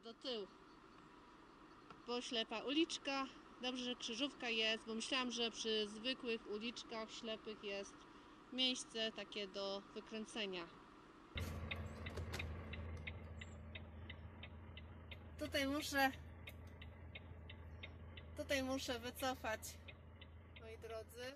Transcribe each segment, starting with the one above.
Do tyłu, bo ślepa uliczka. Dobrze, że krzyżówka jest, bo myślałam, że przy zwykłych uliczkach ślepych jest miejsce takie do wykręcenia. Tutaj muszę wycofać, moi drodzy.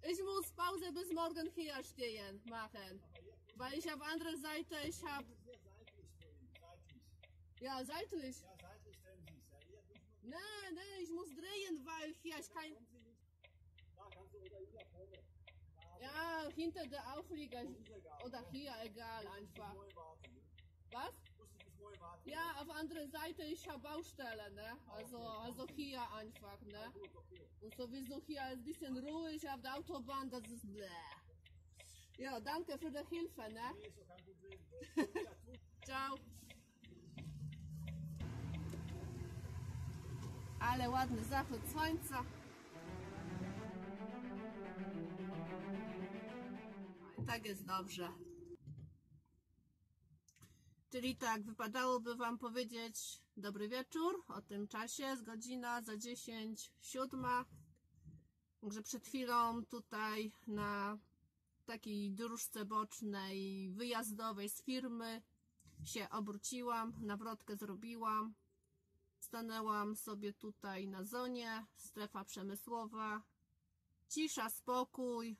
Ich muss Pause bis morgen hier stehen machen, weil ich auf andere Seite, ja, seitlich. Ja, seitlich drehen Sie es. Nein, ich muss drehen, weil hier ich kein... Da kannst du oder hier nach vorne. Ja, hinter der Auflieger oder hier, egal, einfach. Was? Ja, auf andere Seite, ich habe Baustelle, ne? Also hier einfach, ne? Und sowieso hier ist ein bisschen ruhig auf der Autobahn, das ist bläh. Ja, danke für die Hilfe, ne? Ciao. Ale ładny zachód słońca. I tak jest dobrze. Czyli tak, wypadałoby Wam powiedzieć dobry wieczór o tym czasie, jest godzina za 10:07. Także przed chwilą tutaj na takiej dróżce bocznej, wyjazdowej z firmy się obróciłam, nawrotkę zrobiłam. Stanęłam sobie tutaj na zonie, strefa przemysłowa, cisza, spokój.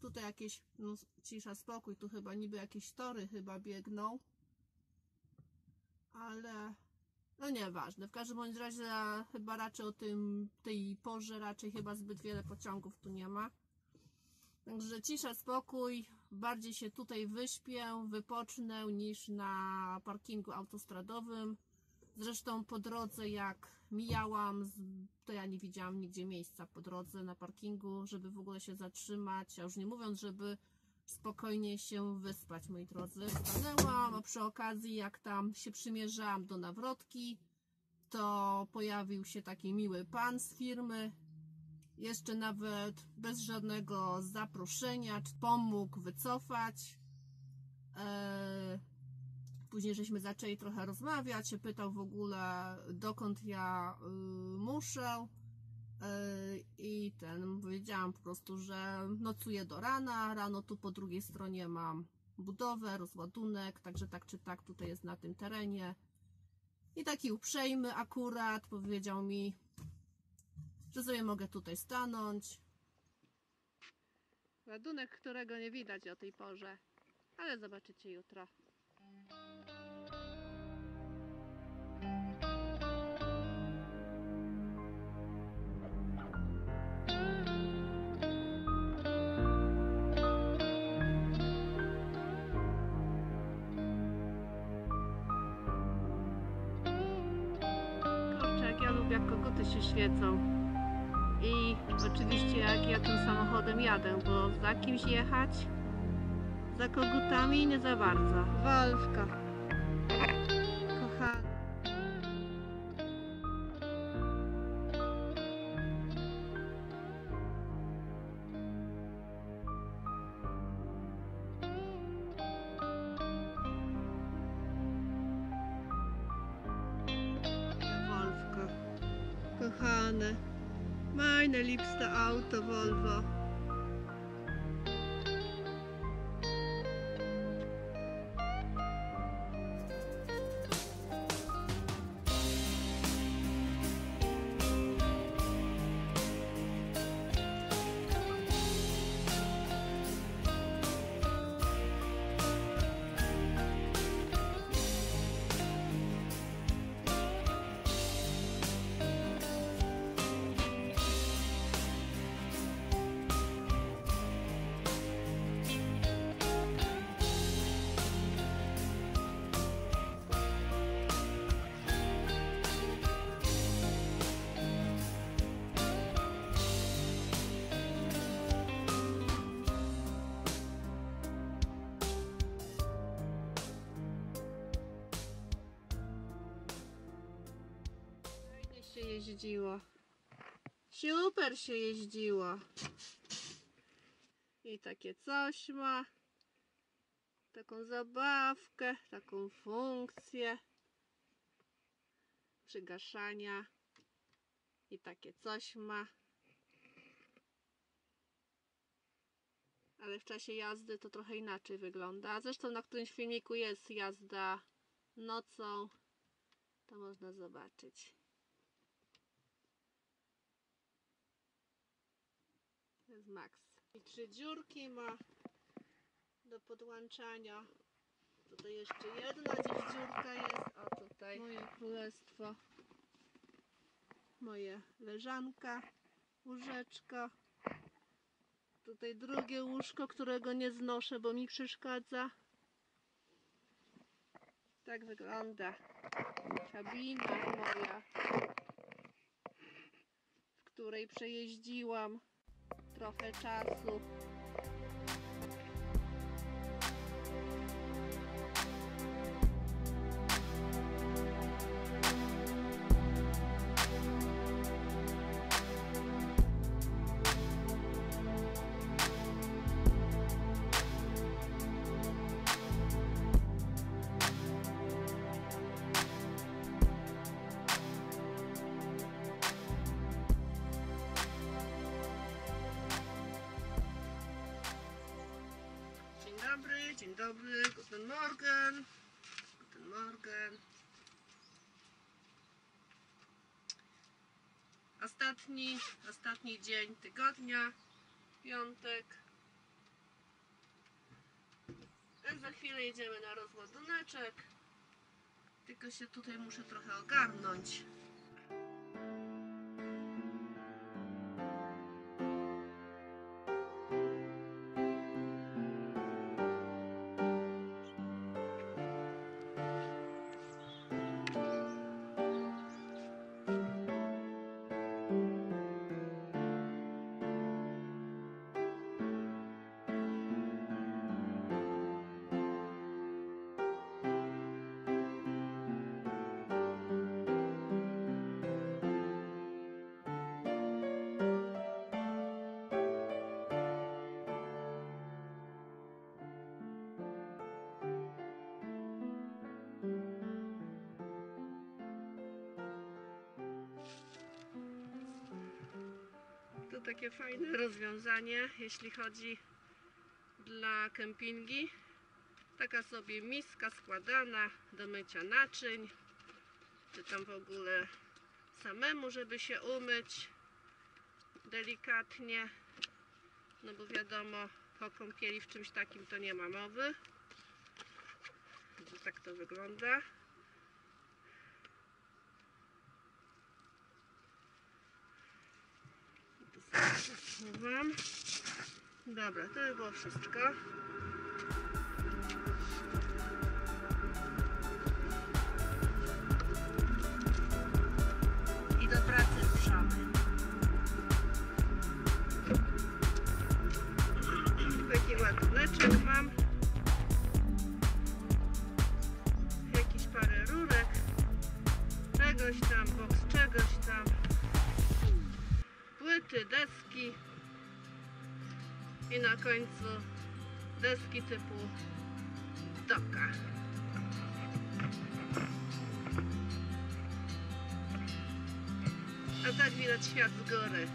Tutaj jakieś, no, cisza, spokój, tu chyba niby jakieś tory chyba biegną. Ale no nieważne, w każdym bądź razie chyba raczej o tej porze raczej chyba zbyt wiele pociągów tu nie ma. Także cisza, spokój, bardziej się tutaj wyśpię, wypocznę niż na parkingu autostradowym. Zresztą po drodze jak mijałam, to ja nie widziałam nigdzie miejsca po drodze na parkingu, żeby w ogóle się zatrzymać, a już nie mówiąc, żeby spokojnie się wyspać, moi drodzy. Stanęłam, a przy okazji jak tam się przymierzałam do nawrotki, to pojawił się taki miły pan z firmy, jeszcze nawet bez żadnego zaproszenia, czy pomógł wycofać. Później żeśmy zaczęli trochę rozmawiać, się pytał w ogóle dokąd ja muszę. I powiedziałam po prostu, że nocuję do rana. Rano tu po drugiej stronie mam budowę, rozładunek, także tak czy tak tutaj jest na tym terenie. I taki uprzejmy akurat powiedział mi, że sobie mogę tutaj stanąć. Ładunek, którego nie widać o tej porze, ale zobaczycie jutro. jak koguty się świecą. I oczywiście jak ja tym samochodem jadę, bo za kimś jechać, za kogutami nie za bardzo. Wolfka, kochana. Wolfka, kochane. Meine liebste Auto Volvo. Się jeździło. Super się jeździło. I takie coś ma. Taką zabawkę, taką funkcję przygaszania. I takie coś ma. Ale w czasie jazdy to trochę inaczej wygląda. Zresztą na którymś filmiku jest jazda nocą. To można zobaczyć. To jest Max. I 3 dziurki ma do podłączania. Tutaj jeszcze jedna gdzieś dziurka jest. O, tutaj moje królestwo. Moje leżanka, łóżeczko. Tutaj drugie łóżko, którego nie znoszę, bo mi przeszkadza. Tak wygląda kabina moja, w której przejeździłam trochę czasu. Dzień dobry, guten Morgen. Guten Morgen. Ostatni dzień tygodnia, piątek. A za chwilę jedziemy na rozładuneczek. Tylko się tutaj muszę trochę ogarnąć. To takie fajne rozwiązanie, jeśli chodzi dla kempingi. Taka sobie miska składana do mycia naczyń, czy tam w ogóle samemu, żeby się umyć delikatnie. No bo wiadomo, po kąpieli w czymś takim to nie ma mowy. Tak to wygląda. Przesuwam. Dobra, to by było wszystko. I do czegoś tam, boks czegoś tam, płyty, deski i na końcu deski typu doka. A tak widać świat z góry.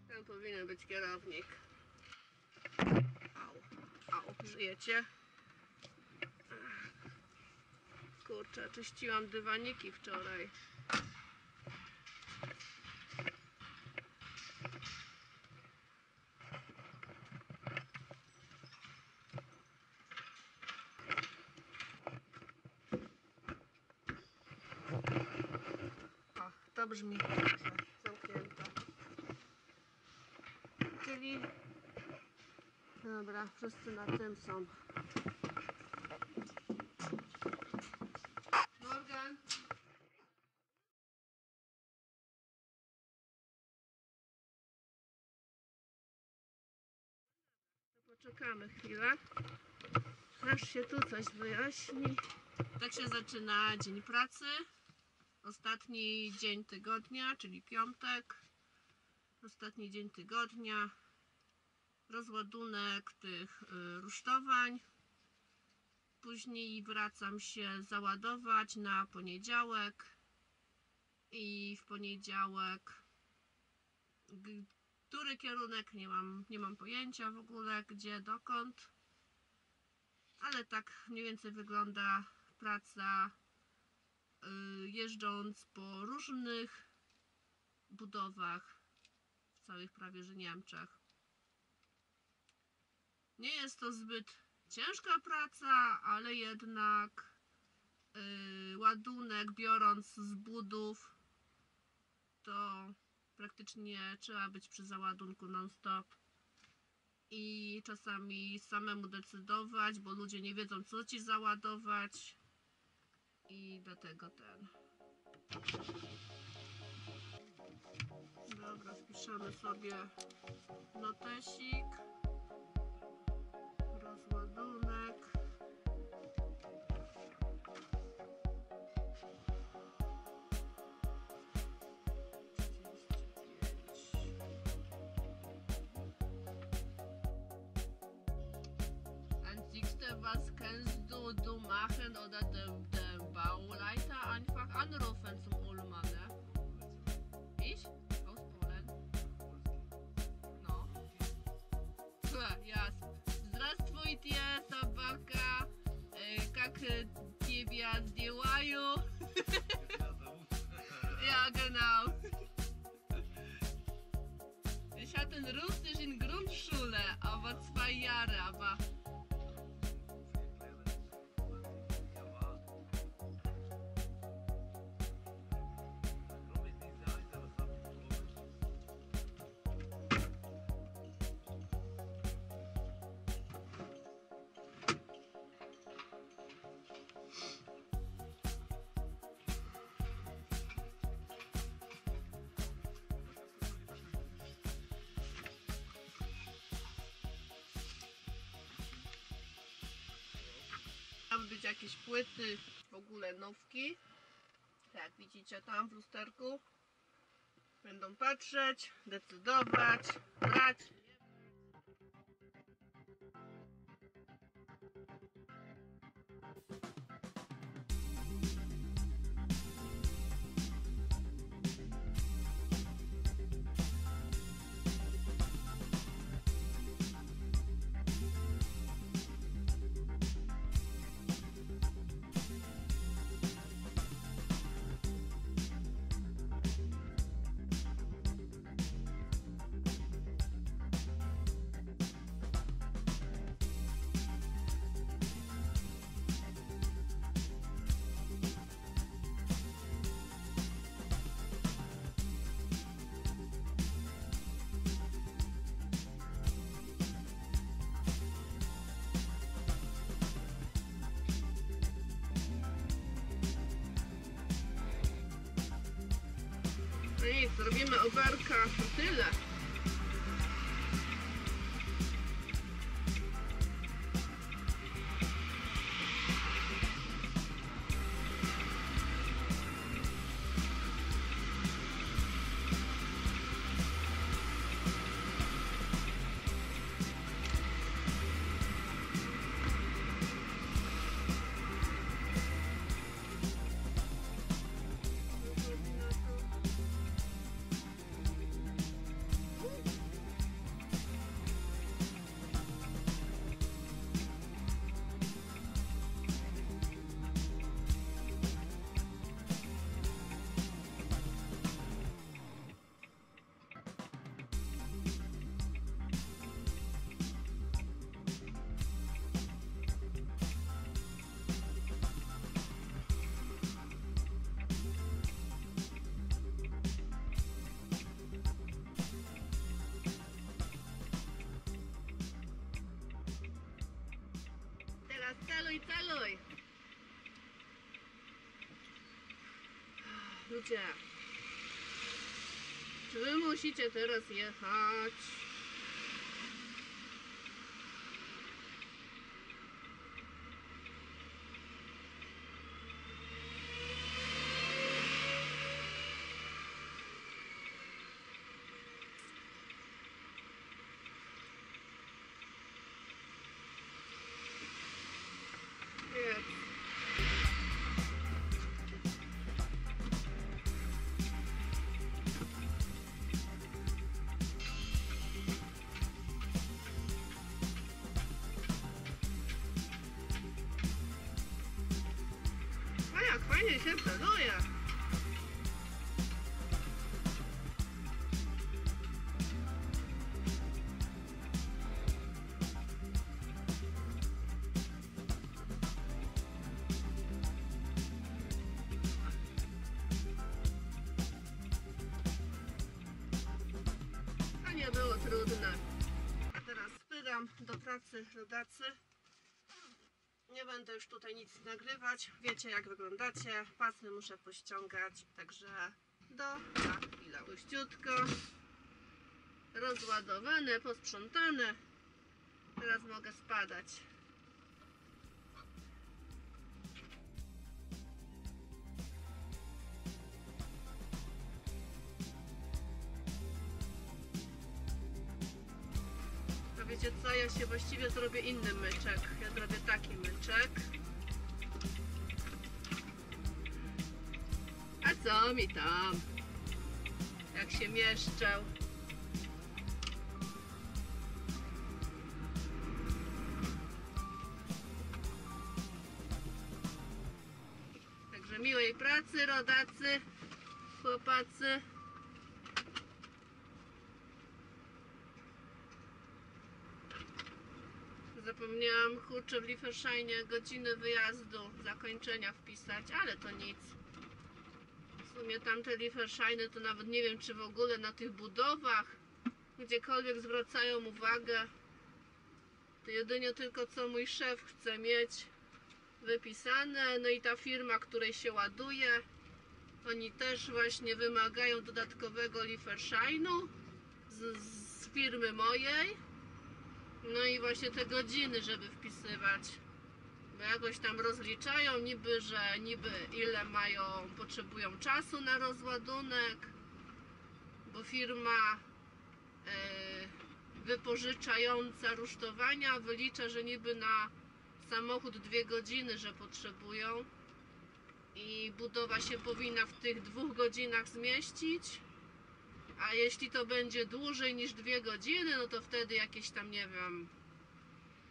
Tam powinien być kierownik. Au, żyjecie? Kurczę, czyściłam dywaniki wczoraj. O, to brzmi dobrze. Zamknięto. Czyli... Dobra, wszyscy na tym są. Morgan! To poczekamy chwilę, aż się tu coś wyjaśni. Tak się zaczyna dzień pracy. Ostatni dzień tygodnia, czyli piątek. Ostatni dzień tygodnia. Rozładunek tych rusztowań. Później wracam się załadować na poniedziałek. I w poniedziałek, który kierunek, nie mam pojęcia w ogóle, gdzie, dokąd. Ale tak mniej więcej wygląda praca, jeżdżąc po różnych budowach w całych prawie że Niemczech. Nie jest to zbyt ciężka praca, ale jednak ładunek biorąc z budów, to praktycznie trzeba być przy załadunku non-stop i czasami samemu decydować, bo ludzie nie wiedzą, co ci załadować i dlatego Dobra, wpiszemy sobie notesik, rozładunek. Was kannst du machen oder den Bauleiter einfach anrufen zum Ulmer, ne? Ich? Aus Polen? No. Ja. Здравствуйте, собака. Как тебя сделаю? Ja, genau. Ich hatte Russisch in Grundschule, aber 2 Jahre, aber być jakieś płyty, w ogóle nowki. Jak widzicie tam w lusterku. Będą patrzeć, decydować, brać. No nic, zrobimy oberka, to tyle. Celuj, celuj! Ludzie, czy wy musicie teraz jechać? A jak fajnie się celuje! To nie było trudne. A teraz spycham do pracy rodacy. Nie będę już tutaj nic nagrywać. Wiecie jak wyglądacie. Pasy muszę pościągać. Także za chwilę. Puściutko. Rozładowane, posprzątane. Teraz mogę spadać. Wiecie co, ja się właściwie zrobię inny myczek. Ja zrobię taki myczek. A co mi tam? Jak się mieszczę. Także miłej pracy, rodacy, chłopacy. Zapomniałam, kurczę, w Lieferscheinie godziny wyjazdu, zakończenia wpisać, ale to nic. W sumie tamte Lieferscheiny to nawet nie wiem, czy w ogóle na tych budowach gdziekolwiek zwracają uwagę. To jedynie tylko co mój szef chce mieć wypisane. No i ta firma, której się ładuje, oni też właśnie wymagają dodatkowego Lieferscheinu z firmy mojej. No i właśnie te godziny, żeby wpisywać, bo jakoś tam rozliczają niby ile potrzebują czasu na rozładunek, bo firma wypożyczająca rusztowania wylicza, że niby na samochód 2 godziny, że potrzebują i budowa się powinna w tych 2 godzinach zmieścić. A jeśli to będzie dłużej niż 2 godziny, no to wtedy jakieś tam, nie wiem,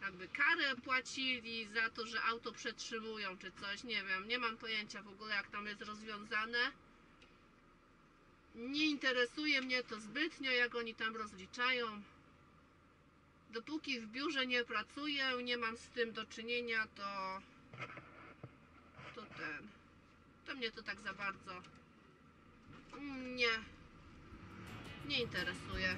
jakby karę płacili za to, że auto przetrzymują czy coś, nie wiem, nie mam pojęcia w ogóle jak tam jest rozwiązane. Nie interesuje mnie to zbytnio, jak oni tam rozliczają. Dopóki w biurze nie pracuję, nie mam z tym do czynienia, to mnie to tak za bardzo nie interesuje.